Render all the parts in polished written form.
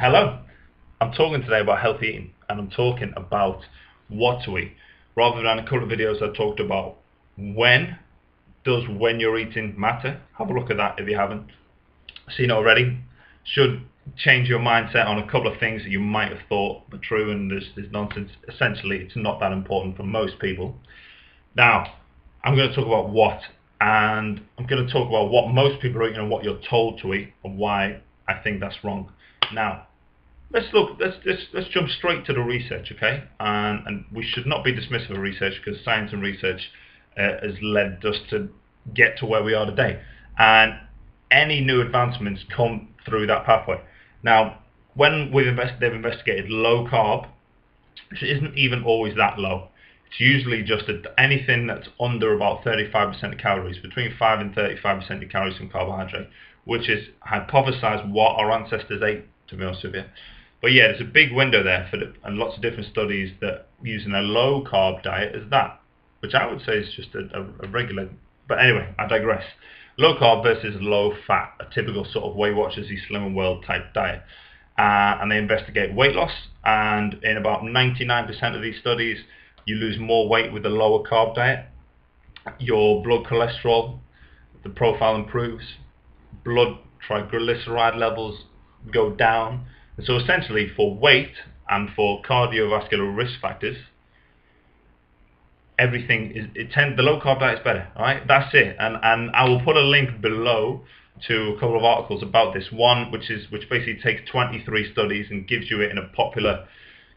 Hello, I'm talking today about healthy eating, and I'm talking about what to eat. Rather than a couple of videos I talked about when you're eating matter? Have a look at that if you haven't seen it already. Should change your mindset on a couple of things that you might have thought were true and there's nonsense. Essentially, it's not that important for most people. Now, I'm going to talk about what, and I'm going to talk about what most people are eating and what you're told to eat and why I think that's wrong. Now, let's jump straight to the research, okay? And we should not be dismissive of research because science and research has led us to get to where we are today. And any new advancements come through that pathway. Now, when they've investigated low carb, which isn't even always that low. It's usually just anything that's under about 35% of calories, between 5 and 35% of calories from carbohydrate, which is hypothesized what our ancestors ate, to be honest with you. But yeah, there's a big window there and lots of different studies that using a low carb diet as that, which I would say is just a regular. But anyway, I digress. Low carb versus low fat, a typical sort of Weight Watchers, Slim and World type diet. And they investigate weight loss, and in about 99% of these studies, you lose more weight with a lower carb diet. Your blood cholesterol, the profile improves, blood triglyceride levels go down. And so essentially for weight and for cardiovascular risk factors, everything is the low carb diet is better. All right, that's it. And I will put a link below to a couple of articles about this. One which basically takes 23 studies and gives you it in a popular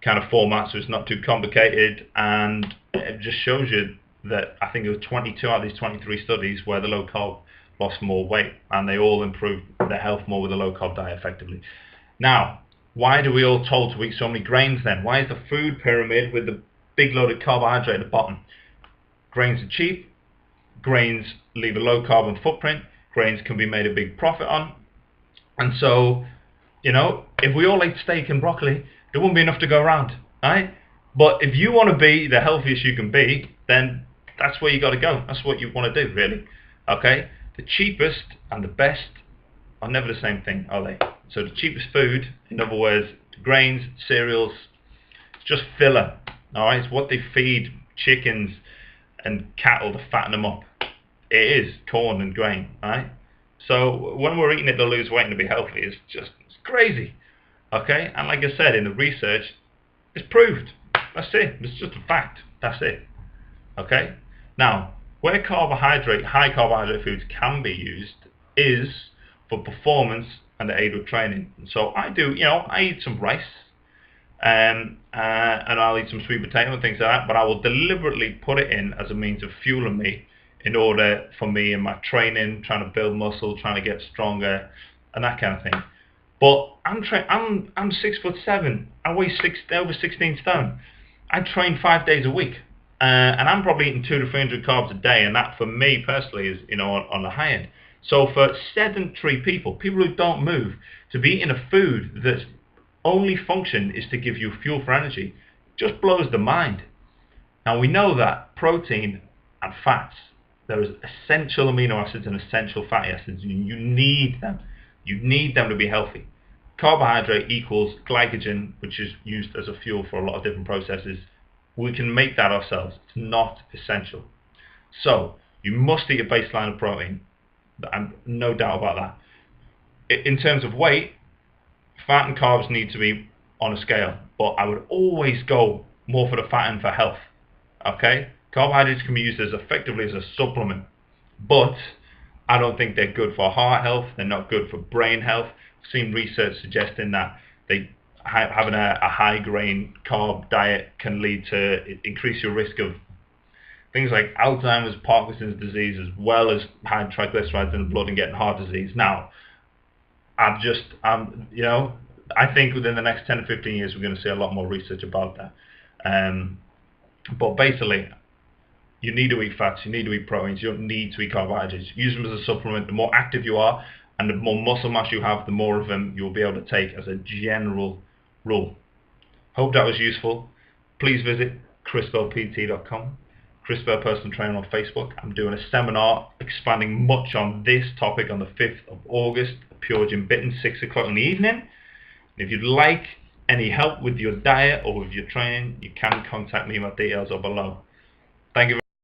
kind of format, so it's not too complicated, and it just shows you that I think it was 22 out of these 23 studies where the low carb lost more weight, and they all improved their health more with a low carb diet effectively. Now, why do we all told to eat so many grains then? Why is the food pyramid with the big load of carbohydrate at the bottom? Grains are cheap, grains leave a low carbon footprint, grains can be made a big profit on, and so, if we all ate steak and broccoli, there wouldn't be enough to go around, right? But if you want to be the healthiest you can be, then that's where you got to go. That's what you want to do, really. Okay? The cheapest and the best are never the same thing, are they? So the cheapest food, in other words, grains, cereals, it's just filler. All right? It's what they feed chickens and cattle to fatten them up. It is corn and grain, right? So when we're eating it to lose weight and to be healthy, it's crazy. Okay, and like I said, in the research, it's proved. That's it. It's just a fact. That's it. Okay. Now, where high carbohydrate foods can be used is for performance and the aid with training. So I eat some rice, and I'll eat some sweet potato and things like that. But I will deliberately put it in as a means of fueling me in order for me in my training, trying to build muscle, trying to get stronger, and that kind of thing. But I'm 6'7". I weigh over 16 stone. I train 5 days a week, and I'm probably eating 200 to 300 carbs a day, and that for me personally is on the high end. So for sedentary people who don't move, to be eating a food that's only function is to give you fuel for energy, just blows the mind. Now we know that protein and fats, there is essential amino acids and essential fatty acids. You need them. You need them to be healthy. Carbohydrate equals glycogen, which is used as a fuel for a lot of different processes. We can make that ourselves. It's not essential. So you must eat a baseline of protein. No doubt about that. In terms of weight, fat and carbs need to be on a scale, but I would always go more for the fat and for health. Okay? Carbohydrates can be used as effectively as a supplement, but I don't think they're good for heart health. They're not good for brain health. I've seen research suggesting that having a high grain carb diet can lead to increase your risk of things like Alzheimer's, Parkinson's disease, as well as high triglycerides in the blood and getting heart disease. Now, I think within the next 10 to 15 years we're going to see a lot more research about that. But basically, you need to eat fats, you need to eat proteins, you don't need to eat carbohydrates. Use them as a supplement. The more active you are and the more muscle mass you have, the more of them you'll be able to take as a general rule. Hope that was useful. Please visit chrisbellpt.com, Chris Bell Personal Trainer on Facebook. I'm doing a seminar expanding much on this topic on the 5th of August, Pure Gym Bitten, 6 o'clock in the evening. If you'd like any help with your diet or with your training, you can contact me. My details are below. Thank you very much.